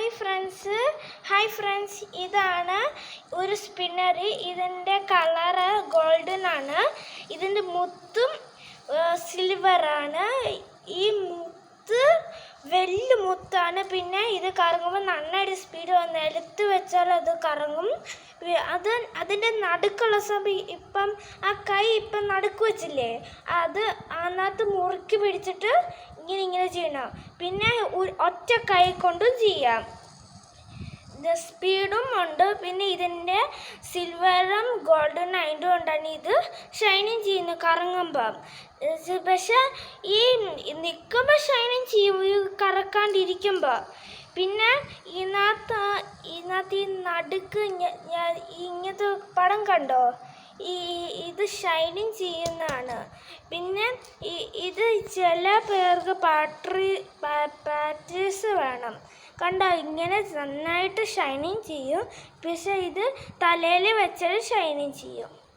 Hi friends, ഇതാണ് ഒരു spinner. ഇതിൻ്റെ കളറ് ഗോൾഡൻ ആണ്. ഇതിൻ്റെ മുത്തും സിൽവറാണ്. ഈ മുത്ത് വലിയ മുത്താണ്. പിന്നെ ഇത് കറങ്ങുമ്പോൾ നന്നായിട്ട് സ്പീഡ് വന്ന് നിലത്ത് വെച്ചാൽ അത് കറങ്ങും. അതിൻ്റെ നടുക്കുള്ള സമയം ഇപ്പം ആ കൈ ഇപ്പം നടുക്ക് വെച്ചില്ലേ, അത് അതിനകത്ത് മുറുക്കി പിടിച്ചിട്ട് ഇങ്ങനെ ചെയ്യണം. പിന്നെ ഒറ്റ കൈ കൊണ്ടും ചെയ്യാം. സ്പീഡും ഉണ്ട്. പിന്നെ ഇതിൻ്റെ സിൽവറും ഗോൾഡൻ ആയതുകൊണ്ടാണ് ഇത് ഷൈനിങ് ചെയ്യുന്നത് കറങ്ങുമ്പം. പക്ഷെ ഈ നിൽക്കുമ്പോൾ ഷൈനിങ് ചെയ്യും, ഈ കറക്കാണ്ടിരിക്കുമ്പോൾ. പിന്നെ ഇതിനകത്ത് ഈ നടുക്ക് ഇങ്ങനത്തെ പടം കണ്ടോ, ഇത് ഷൈനിങ് ചെയ്യുന്നതാണ്. പിന്നെ ഇത് ചില പേർക്ക് പാറ്റേഴ്സ് വേണം. കണ്ടോ, ഇങ്ങനെ നന്നായിട്ട് ഷൈനിങ് ചെയ്യും. പക്ഷെ ഇത് തലയിൽ വെച്ചാൽ ഷൈനിങ് ചെയ്യും.